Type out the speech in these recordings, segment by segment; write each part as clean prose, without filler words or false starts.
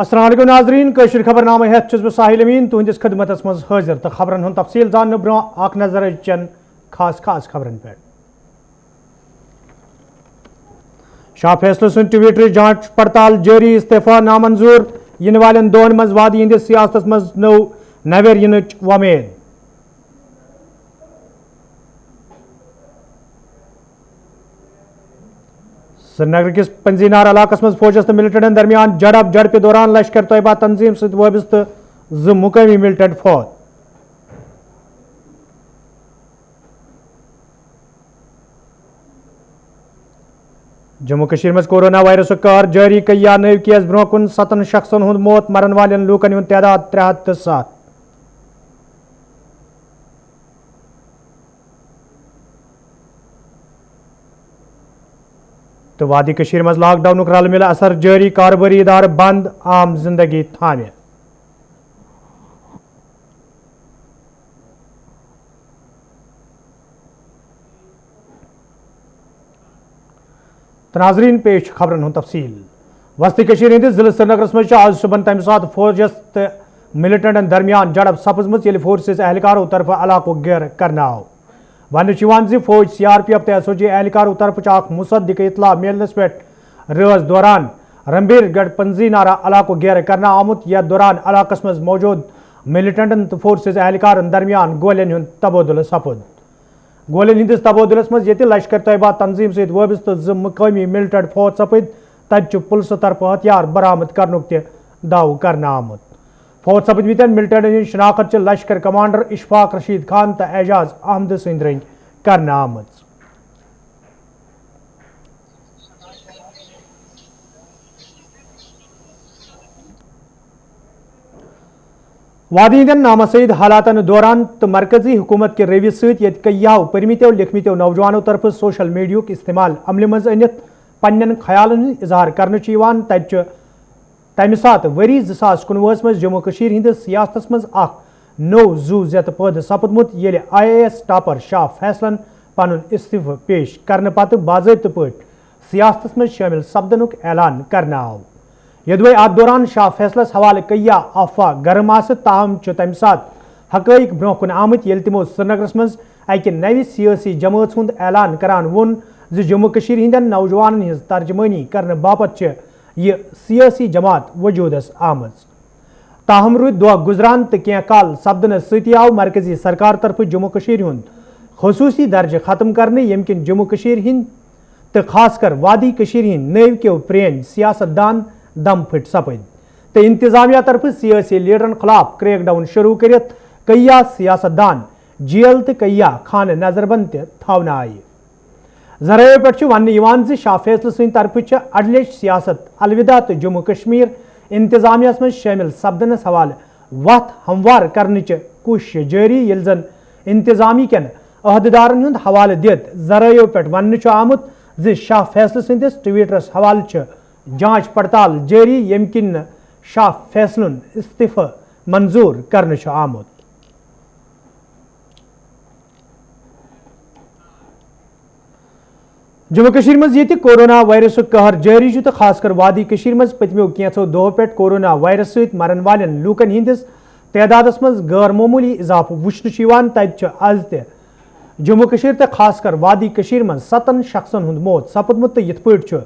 अस्सलाम वालेकुम नाजरीन कशर खबरनामा हेत छुस बह साहिल अमीन तुहंदिस खिदमतस मज हाजिर तो खबरन हुन तफसील जानने ब्रो आख नजर चन खास खबरन पे। शाह फैसलों सुन ट्विटर जांच पड़ताल जारी इस्तीफा नामंजूर इन वालन दोन मज वादी हंदिस सियासत मज नवेर यिनच वमेद। श्रीनगर किस पंजीनार इलाकस मज फौजस तो मिलिटेंटन दरमियान झड़प दौरान लश्कर तैयबा तंजीम सत वाबस्त ज मुकामी मिलिटेंट फौज। जम्मू कश्मीर मज कोरोना वायरस कहर जारी कया नव केस ब्रोह कुन 7 शख्सन हुंद मौत मरन वालन लूकन हुंद तादाद 307। तो वादी कश्मीर मज लॉकडाउन रल मिल असर जारी कारोबारी इदार बंद आम जिंदगी थामे। नाजरीन पेश खबरन हुन तफसील। वस्ती कश्मीर हंदिस जिले श्रीनगर मज आज सुबह तम सात फौजस तो मिलिटेंटन दरमियान झड़प सपजम ये फोर्सेस एहलकारों तरफ इलाको घेर करना आव। वन फौज CRPF तो SOG एहलकारों तरफ मुसद्दिक इतला मिलनस पे रज दौरान रंबीरगढ़ पंजीनारा इलाको घेर करना आमुत यथ दौरान इलाकस मज मौजूद मिलिटेंटन तो फोर्सेस एहलकारों दरमियान गोलियन हुंद तबादुल सपद। गोलियन हंदिस तबादुलस मज ये लश्कर तैयबा तंजीम सत वाबस्त ज मुकामी मिलिटेंट फौज सपद तत पुलिस तरफ हथियार बरामद करनुक ते दाव करना आमुत। फौज सपदमितन मिलिटेंट शनाख्त लश्कर कमांडर इशफाक रशीद खान तो एजाज अहमद सिंध रंग करना आमद। वादी हंदन नामसईद हालातन दौरान तो मरकजी हुकूमत के रवि सत कयाव परमितो लिखमितो नौजवानों तरफ सोशल मीडिया इस्तेमाल अमल मज अनित पन्न ख्यालन इजहार कर तमि सात वरी 2019 मज जम्मू कश्मीर हंदिस सियासत मज नो जू जत पैद सपदमुत ये IAS टॉपर शाह फैसलन पन इस्तीफ पेश करने पत बाज़ाब्त पट सियासत मज शामिल सपदनुक ऐलान करना आव। यदि अत दौरान शाह फैसलस हवाले कया अफवाह गर्म आस ताहम तमि सात हकैक ब्रोह कुन आमत ये तमो श्रीनगर मज अकि नव सियासी जमात हुंद ऐलान करान वोन ज जम्मू कश्मीर हंदन नौजवान हिंज तर्जमानी करने बापत ये सियासी जमात वजूदस आमज। ताहम रुद दह गुजरान तो क्या काल सपदन सती आव मरकजी सरकार तरफ जम्मू कश्मीर हुंद खसूसी दर्ज खत्म करने यम किन जम्मू कश्मीर हिंद तो खासकर वादी कश्मीर हिंद नव के प्रेन सियासतदान दम फट सपद तो इंतजामिया तरफ सियासी लीडरन खिलाफ क्रैकडाउन शुरू कर कया सियासतदान जेल तो कया खान नजरबंद थवना आय। जराये पे वन शाह फैसल सद तरफ अडलिश सियासत अलविदा तो जम्मू कश्मीर इंतजामिया मज शामिल सपदनस हवाले वत हमवार करने कोशिश जारी ये जन इंतजामी कन अहदेदारन हुंद हवाले दित जरायों पे वन आमुत ज शाह फैसल सदिस ट्विटरस हवाले जांच पड़ताल जारी यम किन शाह फैसलन इस्तीफा मंजूर करने आमुत। जम्मू कश्मीर मज ये कोरोना वायरस कहर जारी तो खासकर वादी कश्मीर मज पतमो कैंसो दो पे कोरोना वायरस सत मरन वालन लूकन हंदिस तादादस मज गैर मामूली इजाफा वुचन तत आज ते जम्मू कश्मीर तो खासकर वादी कश्मीर मज 7 शख्सन हुंद मौत सपदमुत तो यथ पे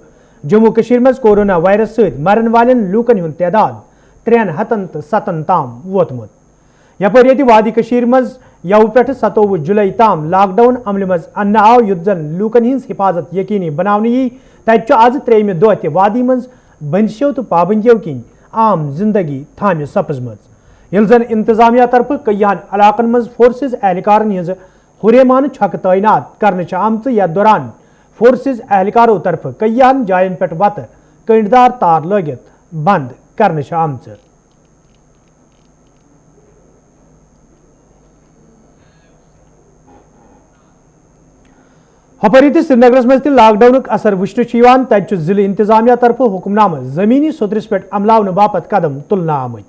जम्मू कश्मीर मज कोरोना वायरस सत मरन वालन लूकन हुंद तादाद 307 ताम वोतमुत। यपर ये वादी कश्मीर मज यव पे 27 जुलाई ताम लॉकडाउन अमल मज अन्न आव युत जन लूकन हिंज हिफाजत यकीनी बनाने यी तत आज 3 दह ते वादी मज बंदिशों तो पाबंदियों किन आम जिंदगी थामे सपजमज ये जन इंतजामिया तरफ कयान इलाकन मज फोर्सेस एहलकारन हिंज हुरेमान छक तैनात करने आमत यथ दौरान फोर्सेस एहलकारों तरफ कयान जायन पे वत कंडदार तार लगित बंद करने आमत। हपरी श्रीनगर मज लॉकडाउन असर वुचन तत जिले इंतजामिया तरफ हुक्मनामा जमीनी सतरस पे अमलावन बापत कदम तुलना आमत।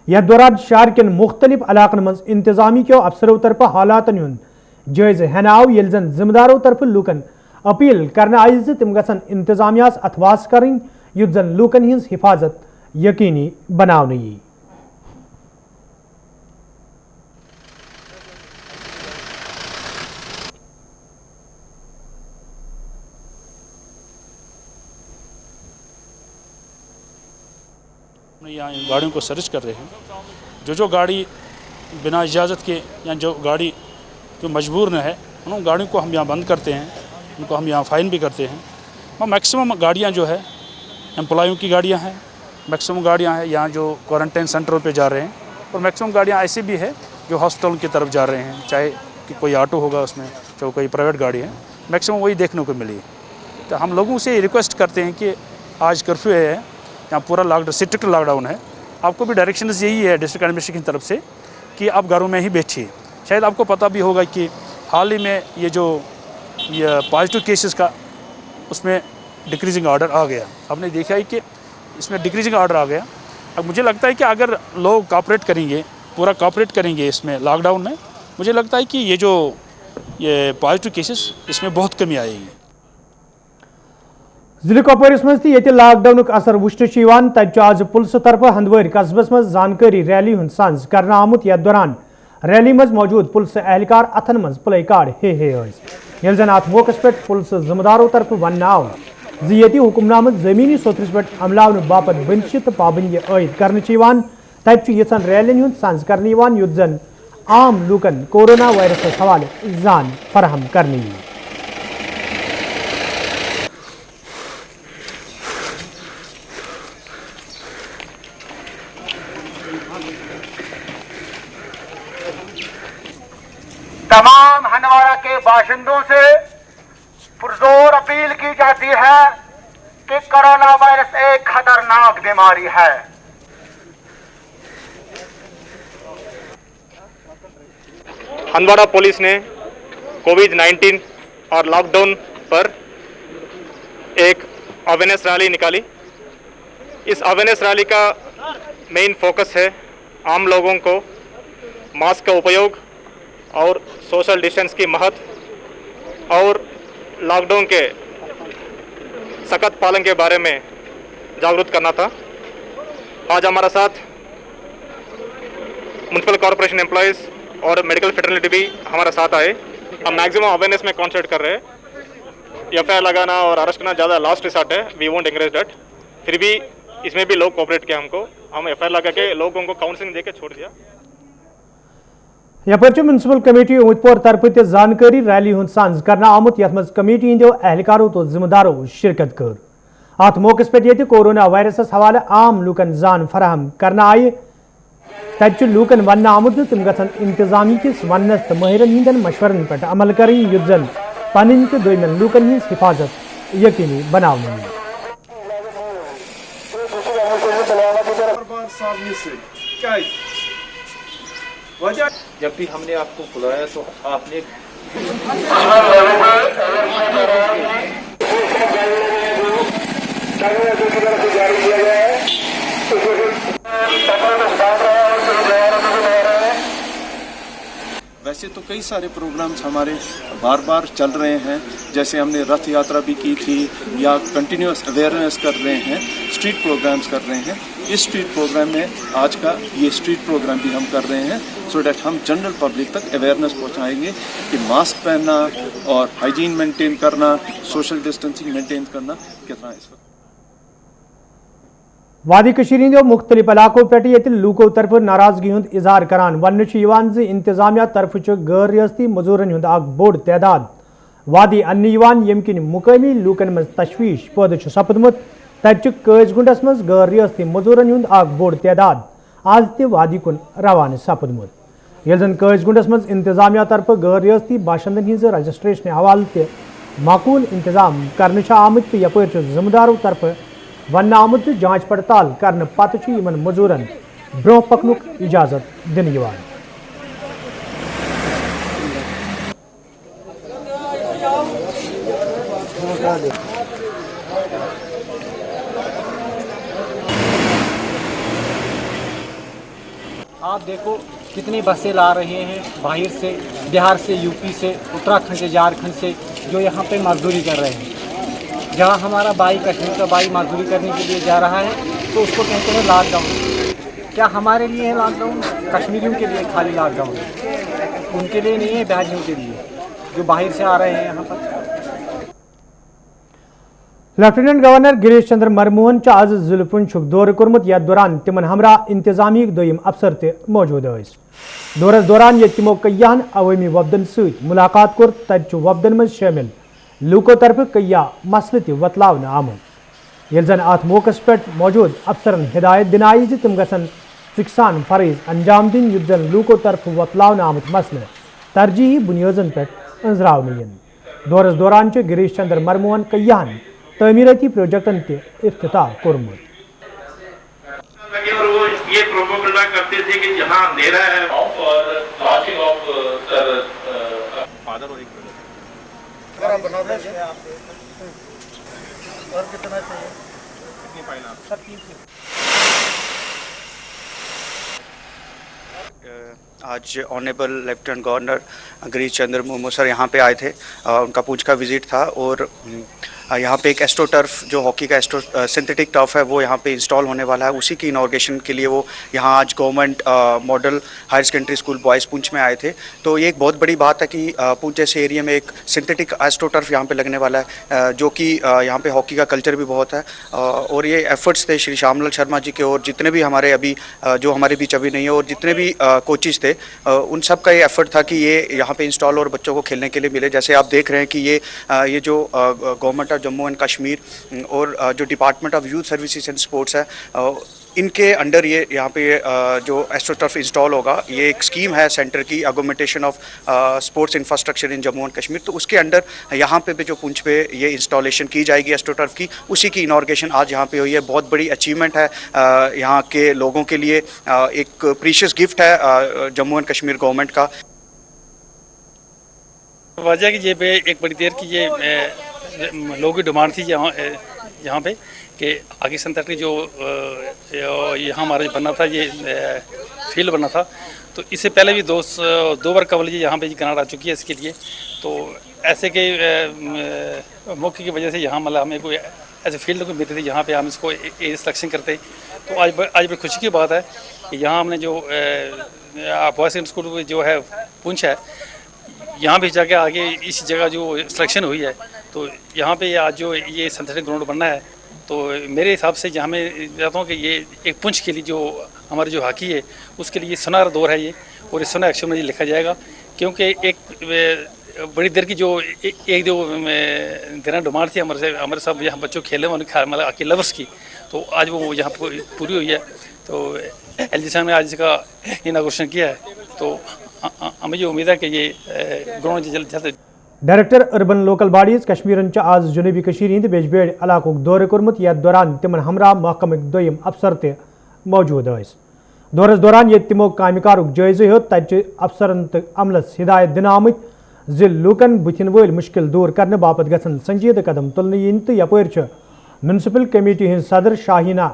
यथ दौरान शहर कन मुख्तलिफ इलाकन मज इंतजामी के अफसरों तरफ हालातन हुंद जायजे हेन आव ये जन जिम्मेदारों तरफ लूकन अपील करने आई तम गसन इंतजामिया अथवास करें युत जन लूकन हिंज हिफाजत यकीनी बनाने यी। यहाँ इन गाड़ियों को सर्च कर रहे हैं। जो गाड़ी बिना इजाज़त के या जो गाड़ी जो मजबूर न है उन गाड़ियों को हम यहाँ बंद करते हैं, उनको हम यहाँ फ़ाइन भी करते हैं। और मैक्सिमम गाड़ियाँ जो है एम्प्लॉयों की गाड़ियाँ हैं, मैक्सिमम गाड़ियाँ हैं यहाँ जो क्वारंटाइन सेंटरों पे जा रहे हैं, और मैक्सिमम गाड़ियाँ ऐसी भी है जो हॉस्पिटल की तरफ जा रहे हैं, चाहे कि कोई ऑटो होगा उसमें, चाहे कोई प्राइवेट गाड़ी है, मैक्सिमम वही देखने को मिली। तो हम लोगों से रिक्वेस्ट करते हैं कि आज कर्फ्यू है, यहाँ पूरा लॉकडाउन, स्ट्रिक्ट लॉकडाउन है। आपको भी डायरेक्शन यही है डिस्ट्रिक्ट एडमिनिस्ट्रेशन की तरफ से कि आप घरों में ही बैठिए। शायद आपको पता भी होगा कि हाल ही में ये पॉजिटिव केसेस का उसमें डिक्रीजिंग ऑर्डर आ गया। आपने देखा है कि इसमें डिक्रीजिंग ऑर्डर आ गया। अब मुझे लगता है कि अगर लोग कॉपरेट करेंगे, पूरा कॉपरेट करेंगे इसमें लॉकडाउन में, मुझे लगता है कि ये पॉजिटिव केसेस इसमें बहुत कमी आएगी। जिले कपवारिस मज लॉकडाउन असर वुचन तब आज पुलिस तरफ हंदवारी कस्बस मज जानकारी रैली हुंद सांझ कर आमुत। यथ दौरान रैली मज मौजूद पुलिस एहलकार अथन मज प्ले कार्ड हे जन अत मौके पे पुलिस जिम्मेदारों तरफ वन आव जी हुकुमनाम जमीनी सोतरस पे अमलावन बापत बंदिश तो पाबंदी आयद कर तब यन रैलियन हुंद सांझ कर युत जन आम लूकन कोरोना वायरस हवाले जान फराहम करने। तमाम हंदवाड़ा के बाशिंदों से पुरजोर अपील की जाती है कि कोरोना वायरस एक खतरनाक बीमारी है। हंदवाड़ा पुलिस ने कोविड-19 और लॉकडाउन पर एक अवेयरनेस रैली निकाली। इस अवेयरनेस रैली का मेन फोकस है आम लोगों को मास्क का उपयोग और सोशल डिस्टेंस की महत्व और लॉकडाउन के सख्त पालन के बारे में जागरूक करना था। आज हमारा साथ म्युनिसिपल कॉर्पोरेशन एम्प्लॉयज़ और मेडिकल फेटर्निटी भी हमारे साथ आए। हम मैक्सिमम अवेयरनेस में कॉन्सेंट्रेट कर रहे हैं। एफआईआर लगाना और अरेस्ट करना ज़्यादा लास्ट रिसोर्ट है, वी वोंट एंकरेज दैट। फिर भी इसमें भी लोग कोऑपरेट किया हमको, हम एफआईआर लगा के लोगों को काउंसलिंग दे के छोड़ दिया। यपर म्युनिसिपल कमेटी उमदपोर तरफ जानकारी रैली हुंद सांझ कर आमुत यथ मज कमेटी हंदो एहलकारों तो जिम्मेदारों शिरकत कर। अत मौके पे कोरोना वायरस हवाले आम लूकन जान फराहम करना आये। तब लूकन वन आमुत तम गन इंतजामी किस वनस तो माहिरन हंदन मशवरन पे अमल कर युत जन पन तो दोमन लूकन हज हिफाजत यकीनी बनाने। जब भी हमने आपको बुलाया तो आपने वैसे तो कई सारे प्रोग्राम्स हमारे बार बार चल रहे हैं, जैसे हमने रथ यात्रा भी की थी या कंटिन्यूस अवेयरनेस कर रहे हैं, स्ट्रीट प्रोग्राम्स कर रहे हैं। इस स्ट्रीट प्रोग्राम में आज का ये स्ट्रीट प्रोग्राम भी हम कर रहे हैं सो डैट हम जनरल पब्लिक तक अवेयरनेस पहुंचाएंगे कि मास्क पहनना और हाइजीन मेंटेन करना, सोशल डिस्टेंसिंग मेंटेन करना कितना इस वक्त। वादी कशीर मुख्तलिफ इलाकों पे लूकों तरफ नाराजगी हुंद इजहार करान वन इंतजामिया तरफ गैर रियासती मजूरन हुंद बोड़ तादाद वादी अन्य यम किन मुकामी लूकन मज तशवीश पैदा सपदमुत। तब कैजगुंडस मज गैर रियासती मजूरन हुंद बोड़ तादाद आज त वादी कुन रवान सपदमुत। ये जन कैजगुंडस मज इंतजामिया तरफ गैर रियासती बाशिंदन हज रजिस्ट्रेशन हवाले त माकूल इंतजाम करने आमुत तो यपर जिम्मेदारों तरफ वन आमुत जांच पड़ताल करने पत मजूरन ब्रोह पकनुक इजाजत दिन। आप देखो कितनी बसें ला रहे हैं बाहर से, बिहार से, यूपी से, उत्तराखंड से, झारखंड से, जो यहाँ पे मजदूरी कर रहे हैं। जहाँ हमारा भाई कश्मीर का भाई मजदूरी करने के लिए जा रहा है तो उसको कहते हैं लॉकडाउन। क्या हमारे लिए है लॉकडाउन? कश्मीरियों के लिए खाली लॉकडाउन है, उनके लिए नहीं है, बिहारियों के लिए जो बाहर से आ रहे हैं यहाँ पर। लेफ्टिनेंट गवर्नर गिरीश चंद्र मरमोहन आज जिले पुंछुक दौर कोर्मुत यथ दौरान तिमन हमरा इंतजामी दोयम अफसर ते मौजूद स। दौरस दौरान ये तिमो कय्यान अवामी वफदन सत मुलाकात कोर तत वफदन मज शामिल लूको तरफ कय्या मसले ते वतलावन आमुत। येल जन अत मौकस पे मौजूद अफसरन हिदायत दिन आई ज तिम गसन सिकसान फरीज अंजाम दिन युत जन लूको तरफ वतलावन आमुत मसले तरजीही बुनियादन पे अंजरावन यन। दौरस दौरान गिरीश चंद्र मरमोहन कय्यान तमीरती प्रोजेक्टन के इफ्तिताह कोर्मुत। और वो ये प्रोपोगंडा करते थे कि जहां अंधेरा है और लॉन्चिंग ऑफ फादर और एक अगर हम बना देंगे और कितना चाहिए, कितनी फाइन आप सब 3 आज honourable lieutenant governor Girish Chandra Murmu sir यहाँ पे आए थे। उनका पूंछ का विजिट था और यहाँ पे एक एस्ट्रो टर्फ जो हॉकी का एस्ट्रो सिंथेटिक टर्फ है वो यहाँ पे इंस्टॉल होने वाला है। उसी की इनॉर्गेशन के लिए वो यहाँ आज government model higher secondary school boys Poonch में आए थे। तो ये एक बहुत बड़ी बात है कि पुंछ जैसे एरिया में एक सिंथेटिक एस्ट्रो टर्फ यहाँ पे लगने वाला है, जो कि यहाँ पे हॉकी का कल्चर भी बहुत है। और ये एफर्ट्स थे श्री श्यामलाल शर्मा जी के और जितने भी हमारे अभी जो हमारे बीच अभी नहीं है और जितने भी कोचिज़ थे उन सब का ये एफर्ट था कि ये यहाँ पे इंस्टॉल और बच्चों को खेलने के लिए मिले। जैसे आप देख रहे हैं कि ये जो government of Jammu and Kashmir और जो department of youth services and sports है इनके अंडर ये यहाँ पे जो एस्ट्रो टर्फ इंस्टॉल होगा, ये एक स्कीम है सेंटर की augmentation of sports infrastructure in Jammu and Kashmir. तो उसके अंडर यहाँ पे भी जो पुंछ पे ये इंस्टॉलेशन की जाएगी एस्ट्रो टर्फ की, उसी की इनॉर्गेशन आज यहाँ पे हुई है। बहुत बड़ी अचीवमेंट है यहाँ के लोगों के लिए, एक प्रीशियस गिफ्ट है जम्मू एंड कश्मीर गवर्नमेंट का। वजह कि ये पे एक बड़ी देर की ये लोगों की डिमांड थी यहाँ पे कि आगे संतर की जो यहाँ हमारा बनना था, ये फील्ड बनना था, तो इससे पहले भी दो बार कवल यहाँ पे ग्रांट आ चुकी है इसके लिए। तो ऐसे के मौके की वजह से यहाँ मतलब हमें कोई ऐसे फील्ड को मिलती थी जहाँ पे हम इसको सिलेक्शन करते। तो आज बड़ी खुशी की बात है कि यहाँ हमने जो बॉयज़ स्कूल जो है पुंछ है, यहाँ भी जाके आगे इस जगह जो सिलेक्शन हुई है, तो यहाँ पे आज जो ये सिंथेटिक ग्राउंड बनना है, तो मेरे हिसाब से जहाँ मैं चाहता हूँ कि ये एक पुंछ के लिए जो हमारी जो हॉकी है उसके लिए सुनहरा दौर है ये, और इस सुनहरे अक्षर में ये लिखा जाएगा। क्योंकि एक बड़ी देर की जो एक जो देना डिमांड थी हमारे सब यहाँ बच्चों खेले मतलब हॉकी लवर्स की, तो आज वो यहाँ पूरी हुई है। तो LG साहब ने आज इसका इनॉग्रेशन किया है, तो हमें ये उम्मीद है कि ये ग्राउंड जल्द डायरेक्टर अर्बन लोकल बॉडीज कश्मीरन आज जुनूबी हिंद बेजबेड़ इलाक दौर कोर्मुत यथ दौरान तिमन हमरा महकमक दोयम अफसर ते मौजूद स। दौरस दौरान ये तिमो कामकारुक जायजे हेत तत अफसरन तो अमलस हिदायत दिन आमत जि लूकन बुथिन वल मुश्किल दूर करने बापत गसन संजीद कदम तुलन इन तो यपर म्यूनसिपल कमेटी हज सदर शाहीना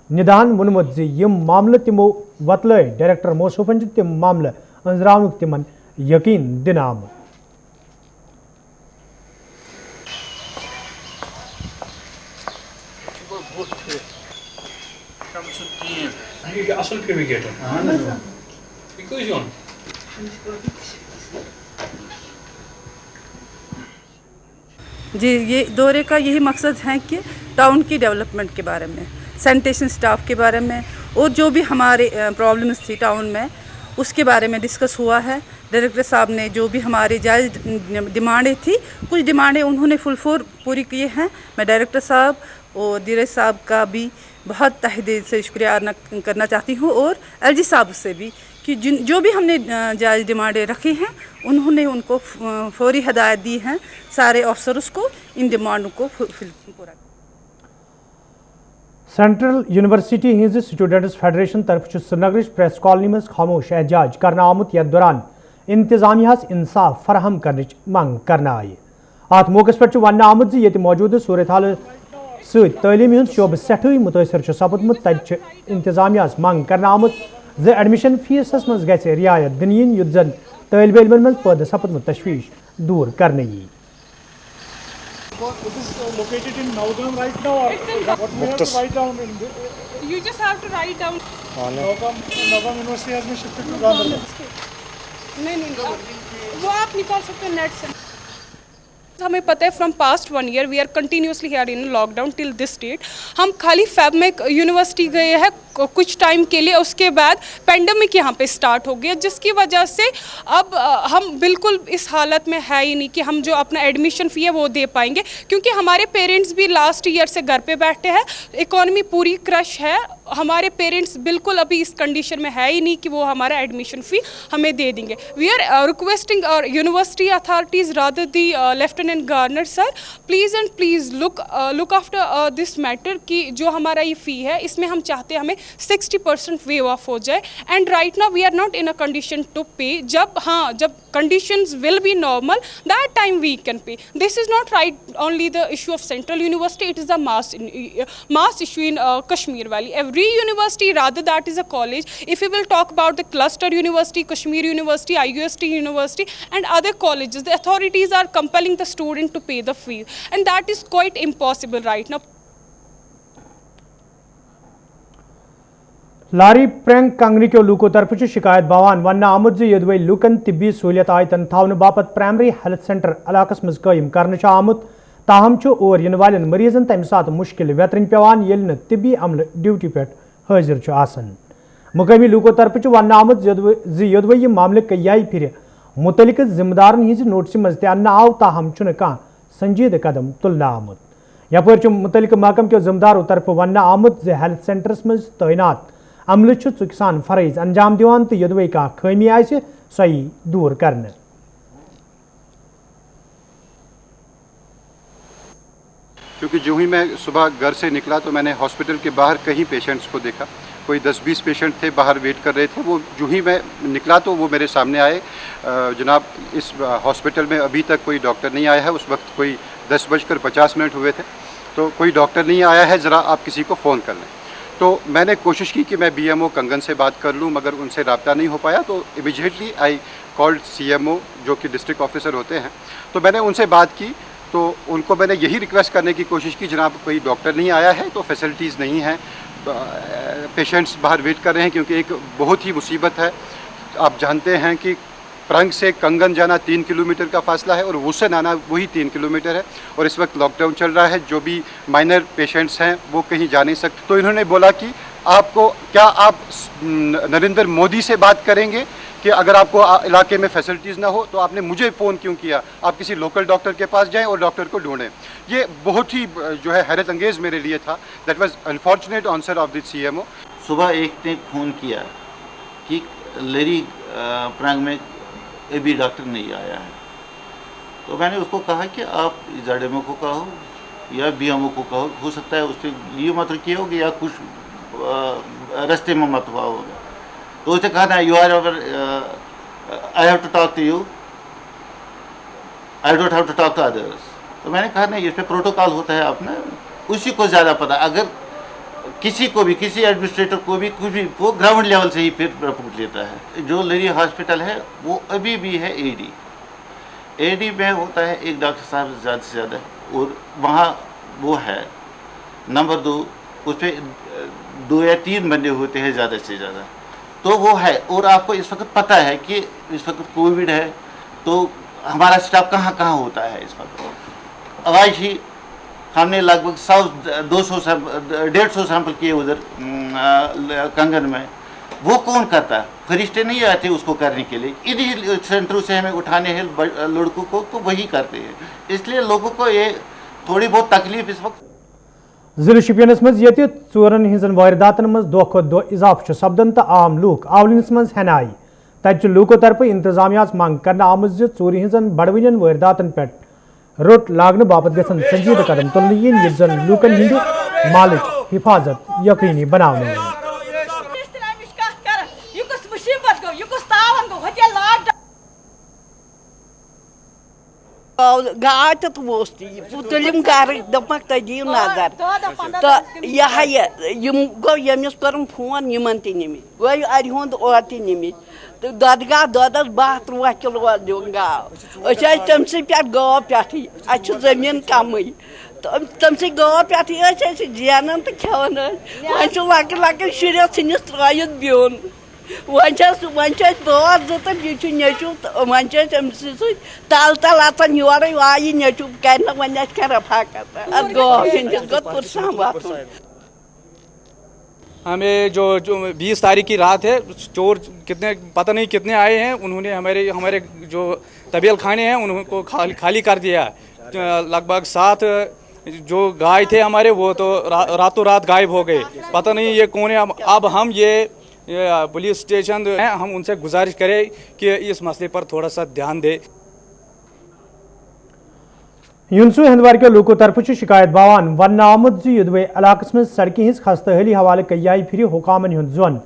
निदान वोनमुत यम मामले तिमो वतल डायरेक्टर मौसूफन तिम मामले अंजरावनुक तिमन यकीन दिन आमत। जी, ये दौरे का यही मकसद है कि टाउन की डेवलपमेंट के बारे में, सैनिटेशन स्टाफ के बारे में और जो भी हमारे प्रॉब्लम्स थी टाउन में उसके बारे में डिस्कस हुआ है। डायरेक्टर साहब ने जो भी हमारी जायज़ डिमांडें थी, कुछ डिमांडें उन्होंने पूरी की हैं। मैं डायरेक्टर साहब और धीरज साहब का भी बहुत तहे दिल से शुक्रिया अदा करना चाहती हूँ, और LG साहब से भी कि जो भी हमने जायज़ डिमांडें रखी हैं उन्होंने उनको फौरी हदायत दी हैं सारे ऑफिसर्स को इन डिमांडों को पूरा। सेंट्रल यूनिवर्सिटी हज स्टूडेंट्स फेडरेशन तरफ श्रीनगर प्रेस कॉलोनी में खामोश एहतजाज करना आमुत यथ दौरान इंतजामिया इंसाफ फराहम करने मंग करना आई। अत मौके पे वन आमुत ये मौजूद सूरत हाल सलीमी हूँ शोब सठी मुतासर सपदमुत तत इंतजामिया मंग करना आमुत एडमिशन फीसस मज ग रियायत दिन yin युत जन तालिब इल्मन मज पैदा सपदमुत तशवीश दूर करने यी। It is located in Naugaon right now, or what we have to write down in You just have to write down. University has been shifted to Ganderbal. नहीं वो आप निकाल सकते हैं नेट से. हमें पता है from past 1 year we are continuously here in lockdown till this date. हम खाली फेब में यूनिवर्सिटी गए हैं कुछ टाइम के लिए, उसके बाद पेंडेमिक यहाँ पे स्टार्ट हो गया, जिसकी वजह से अब हम बिल्कुल इस हालत में है ही नहीं कि हम जो अपना एडमिशन फ़ी है वो दे पाएंगे, क्योंकि हमारे पेरेंट्स भी लास्ट ईयर से घर पे बैठे हैं. इकोनॉमी पूरी क्रश है. हमारे पेरेंट्स बिल्कुल अभी इस कंडीशन में है ही नहीं कि वो हमारा एडमिशन फ़ी हमें दे देंगे. वी आर रिक्वेस्टिंग और university authorities rather the lieutenant governor sir, please and please look after this matter कि जो हमारा ये फ़ी है इसमें हम चाहते हैं हमें 60% वेव ऑफ हो जाए. And right now we are not in a condition to pay. जब conditions will be normal that time we can pay. This is not right only the issue of central university, it is a mass issue in Kashmir Valley. Every university, rather that is a college. If we will talk about the cluster university, Kashmir University, IUST University and other colleges, the authorities are compelling the student to pay the fees, and that is quite impossible right now. Lorry prank कंगनी के लूको तरफ शिकायत बवान one आमुद यदवे लूकन तिब्बी सहूलियत आय तन थावन बापत primary health centre इलाकस मज कायम करने आमुत. ताहम और इन वाले मरीजन तम सात मुश्किल वेतरन पेवान येल न तिब्बी अमल ड्यूटी पे हाजिर आसन. मुकामी लूको तरफ वन आमुत यदवे यह मामले कई फिर मुतलिक जिम्मेदारन हिज नोटिस मज तन आव, ताहम कह संजीद कदम तुलना आमुत. यपर मुतलिक महकम के जिम्मेदारों तरफ वन आमुत हेल्थ सेंटरस मज तैनात अमल चुक सान फरज अंजाम दिवान तो यदवे कह खमी आए सही दूर करने. क्योंकि जो ही मैं सुबह घर से निकला तो मैंने हॉस्पिटल के बाहर कहीं पेशेंट्स को देखा. कोई 10-20 पेशेंट थे बाहर वेट कर रहे थे. वो जो ही मैं निकला तो वो मेरे सामने आए, जनाब इस हॉस्पिटल में अभी तक कोई डॉक्टर नहीं आया है. उस वक्त कोई 10:50 हुए थे, तो कोई डॉक्टर नहीं आया है, ज़रा आप किसी को फ़ोन कर लें. तो मैंने कोशिश की कि मैं BMO कंगन से बात कर लूं, मगर उनसे रब्ता नहीं हो पाया. तो इमीडिएटली आई कॉल्ड CMO जो कि डिस्ट्रिक्ट ऑफिसर होते हैं. तो मैंने उनसे बात की, तो उनको मैंने यही रिक्वेस्ट करने की कोशिश की, जनाब कोई डॉक्टर नहीं आया है तो फैसिलिटीज़ नहीं हैं, पेशेंट्स बाहर वेट कर रहे हैं, क्योंकि एक बहुत ही मुसीबत है. आप जानते हैं कि प्रंग से कंगन जाना 3 किलोमीटर का फासला है और वुसन आना वही 3 किलोमीटर है. और इस वक्त लॉकडाउन चल रहा है, जो भी माइनर पेशेंट्स हैं वो कहीं जा नहीं सकते. तो इन्होंने बोला कि आपको क्या आप नरेंद्र मोदी से बात करेंगे कि अगर आपको इलाके में फैसिलिटीज़ ना हो तो आपने मुझे फ़ोन क्यों किया, आप किसी लोकल डॉक्टर के पास जाएं और डॉक्टर को ढूंढें. ये बहुत ही जो है हैरत अंगेज़ मेरे लिए था. That was unfortunate answer of the CMO. सुबह एक ने फ़ोन किया कि लेरी प्रांग में अभी डॉक्टर नहीं आया है. तो मैंने उसको कहा कि आप ZMO को कहो या BMO को कहो, हो सकता है उससे ये मत किए होगे या कुछ रास्ते में मत हुआ होगा. तो उसने कहा था you are over, I have to talk to you, I don't have to talk to others. तो मैंने कहा नहीं, इस पर प्रोटोकॉल होता है, अपना उसी को ज़्यादा पता. अगर किसी को भी, किसी एडमिनिस्ट्रेटर को भी कुछ भी, वो ग्राउंड लेवल से ही फिर रिपोर्ट लेता है. जो लेरी हॉस्पिटल है वो अभी भी है AD में होता है एक डॉक्टर साहब ज़्यादा से ज़्यादा, और वहाँ वो है. नंबर 2 उस पर 2 या 3 बंदे होते हैं ज़्यादा से ज़्यादा. तो वो है. और आपको इस वक्त पता है कि इस वक्त कोविड है, तो हमारा स्टाफ कहाँ कहाँ होता है इस वक्त. आज ही हमने लगभग 100-200 सैंपल किए उधर कंगन में. वो कौन करता है? फरिश्ते नहीं आते उसको करने के लिए. इन्हीं सेंटरों से हमें उठाने हैं लड़कों को, तो वही करते हैं. इसलिए लोगों को ये थोड़ी बहुत तकलीफ इस वक्त. जिले शुपियनस मज ये चोरन हिंजन वारदातन मज दो खुद दो इजाफ सपदन तो आम लूक आवलिनस मज हेन आई. तत लूको तरफ इंतजामिया मांग कर आमज चोरी हिंजन बड़वन वारदातन पे रोट लागन बापत गसन संजीद कदम तुलन ये जन लूकन हिंद मालिक हिफाजत यकीनी बनाने. गाय तो तुलिम गर दपक तजीव नजर तो यह गो यमिस करम फोन यमन त निम गो अरहुंद और त निम तो दद गा ददस 12-13 किलो गाव तम पे गाव पे जमीन कम تم سی گاؤں پہ زینان تو کھان لکٹ لکٹ شرس ژھنس ترٲیِتھ بیوٚن وۄنۍ چھِ أسۍ بٲژ زٕ تہٕ یہِ چھُ نیٚچوٗ تہٕ وۄنۍ چھِ أسۍ أمۍ سٕے تل تل اژان یورے وایہِ نیٚچوٗ کرِ نہٕ وۄنۍ اَسہِ کانٛہہ رفاقت اتھ گاو ہٕنٛدِس گوٚو پُرسام واتُن. ہمیں جو 20 تاریخ کی رات ہے چور کتنے پتہ نہیں کتنے آئے ہیں, انہوں نے ہمارے جو طبیل خانے ہیں ان کو خالی کر دیا. لگ بھگ 7 جو گائے تھے ہمارے وہ تو راتوں رات غائب ہو گئے. پتہ نہیں یہ کون ہے. اب ہم یہ پولیس اسٹیشن ہیں, ہم ان سے گزارش کریں کہ اس مسئلے پر تھوڑا سا دھیان دے. یونسو ہندوار کے لوکو طرف شکایت باوان ون آمد یدوے علاقس من سڑکیں ہز خستہ حالی حوالہ کئی پھر حکامن ہند زون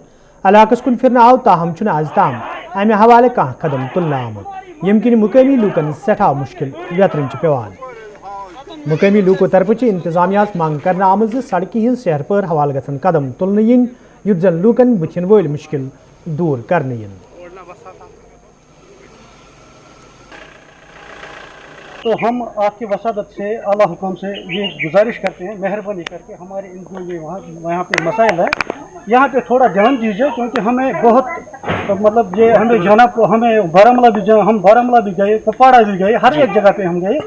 علاقس کن پھر آو تاہم چھ آز تام امہ حوالہ کھانا قدم تلنا آمت یم کن مقامی لوکن سٹھا مشکل ویترن پیوان. مقامی لوکو طرف انتظامیہ منگ کرنا آمت سڑکیں ہز شہر پر حوالہ گھن قدم تلن ین یت زن لوکن بتھن ول مشکل دور کرنے ین. تو ہم آپ کی وسادت سے اعلیٰ حکام سے یہ گزارش کرتے ہیں مہربانی کر کے ہمارے ان جو یہ وہاں پہ مسائل ہے یہاں پہ تھوڑا دھیان دیجیے, کیونکہ ہمیں بہت مطلب یہ ہمیں جانا ہمیں بارہمولہ بھی جائیں, ہم بارہمولہ بھی گئے, کپواڑہ بھی گئے, ہر ایک جگہ پہ ہم گئے,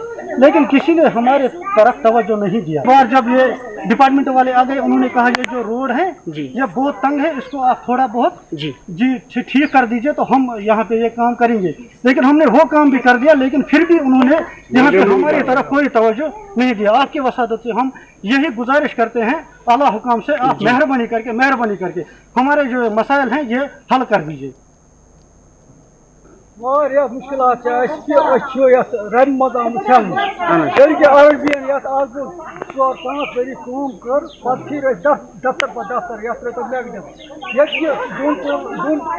لیکن کسی نے ہمارے طرف توجہ نہیں دیا. اور جب یہ ڈپارٹمنٹ والے آ گئے انہوں نے کہا یہ جو روڈ ہے یہ بہت تنگ ہے, اس کو آپ تھوڑا بہت جی ٹھیک کر دیجئے تو ہم یہاں پہ یہ کام کریں گے. لیکن ہم نے وہ کام بھی کر دیا, لیکن پھر بھی انہوں نے یہاں پہ ہماری طرف کوئی توجہ نہیں دیا. آپ کی وسادت سے ہم یہی گزارش کرتے ہیں اعلیٰ حکام سے, آپ مہربانی کر کے ہمارے جو مسائل ہیں یہ حل کر دیجیے. مشکلات رن مز آمت آز 4-5 ؤری کٲم کٔر پتہٕ پھِرۍ أسۍ دفتر پتہٕ دفتر یتھ رٔٹۍ میگڈم ییٚتہِ چھِ دۄن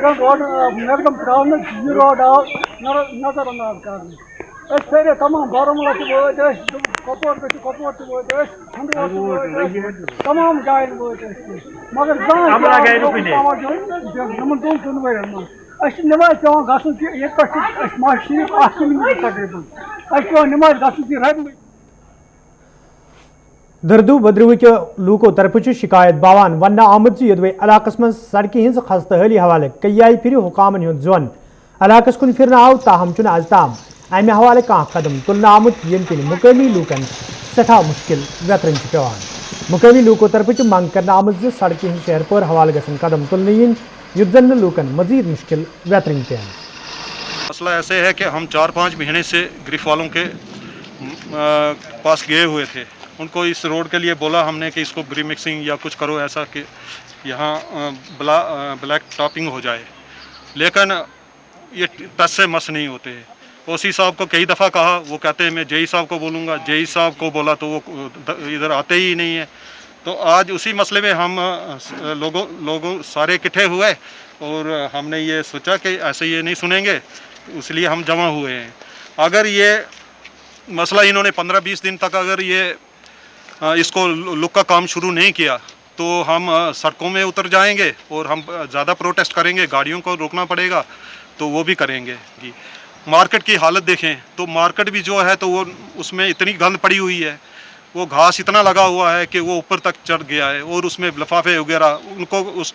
3 روڈن میگڈم ترٛاونہٕ یہِ روڈ آو نظر انداز کرنہٕ. أسۍ پھیرے تمام بارہمولہ تہِ وٲتۍ أسۍ, کۄپوور پٮ۪ٹھ کۄپوور تہِ وٲتۍ أسۍ, ہنٛدوار تہِ وٲتۍ أسۍ, تمام جایَن وٲتۍ أسۍ, مگر یِمن 2-3 ؤرین منٛز اَسہِ نِماز پیٚوان گژھُن کہِ ییٚتہِ پٮ۪ٹھ چھِ اَسہِ ماسہِ شریٖف 1 کِلوٗمیٖٹر تقریٖبن, اَسہِ پیٚوان نِماز گژھُن کہِ رَبہِ. دردو بدرو کے لوکو طرف شکایت باوان ون آمت یدوے علاقس من سڑکیں ہز خستہ حالی حوالہ کئی پھر حکامن ہند زون علاقس کن پھر آو تاہم چھ آز تام امہ حوالہ کھانا قدم تلنا آمت یم کن مقامی لوکن سٹھا مشکل ویترن پیوان. مقامی لوکو طرف منگ کرنا آمت سڑکیں ہز شہر پر حوالہ گھن قدم تلن ین یت زن لوکن مزید مشکل ویترن پیان. مسئلہ ایسے ہے کہ ہم 4-5 مہینے سے گریف والوں کے پاس گئے ہوئے تھے. ان کو اس روڈ کے لیے بولا ہم نے کہ اس کو بری مکسنگ یا کچھ کرو ایسا کہ یہاں بلیک ٹاپنگ ہو جائے, لیکن یہ ٹچ سے مس نہیں ہوتے. او سی صاحب کو کئی دفعہ کہا, وہ کہتے ہیں میں جے ای صاحب کو بولوں گا, جے ای صاحب کو بولا تو وہ ادھر آتے ہی نہیں ہیں. تو آج اسی مسئلے میں ہم لوگوں سارے اکٹھے ہوئے اور ہم نے یہ سوچا کہ ایسے یہ نہیں سنیں گے, اس لیے ہم جمع ہوئے ہیں. اگر یہ مسئلہ انہوں نے 15-20 دن تک اگر یہ اس کو لک کا کام شروع نہیں کیا تو ہم سڑکوں میں اتر جائیں گے اور ہم زیادہ پروٹیسٹ کریں گے, گاڑیوں کو روکنا پڑے گا تو وہ بھی کریں گے. جی مارکیٹ کی حالت دیکھیں تو مارکیٹ بھی جو ہے تو وہ اس میں اتنی گند پڑی ہوئی ہے, وہ گھاس اتنا لگا ہوا ہے کہ وہ اوپر تک چڑھ گیا ہے, اور اس میں لفافے وغیرہ ان کو اس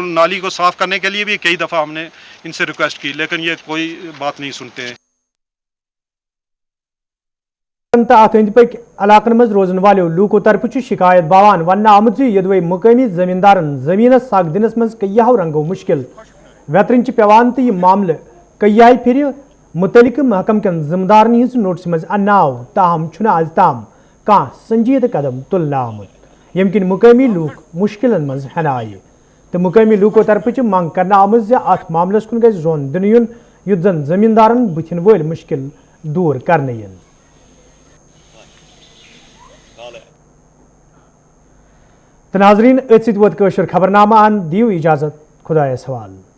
نالی کو صاف کرنے کے لیے بھی کئی دفعہ ہم نے ان سے ریکویسٹ کی, لیکن یہ کوئی بات نہیں سنتے ہیں. ات اند پک علاقن مز روزن والو لوکو طرف شکایت باوان ون آمت یدوے مقامی زمیندارن زمینس حق دنس مز کئیو رنگو مشکل ویترن پیوان تو یہ معاملہ کئی پھر متعلقہ محکم کن ذمہ دارن ہز نوٹس مز اناو, تاہم چھ آز تام کان سنجیدہ قدم تلنا آمت یم کن مقامی لوک مشکلن مز ہن آئے. تو مقامی لوکو طرف منگ کرنا آمت ات معاملس کن گژھِ زون دن یُن یُتھ زن زمیندارن بتھن ول مشکل دور کرنے ین. تو ناظرین ات ست ووت کٲشُر خبرنامہ ان دیو اجازت خدایس حوالہ.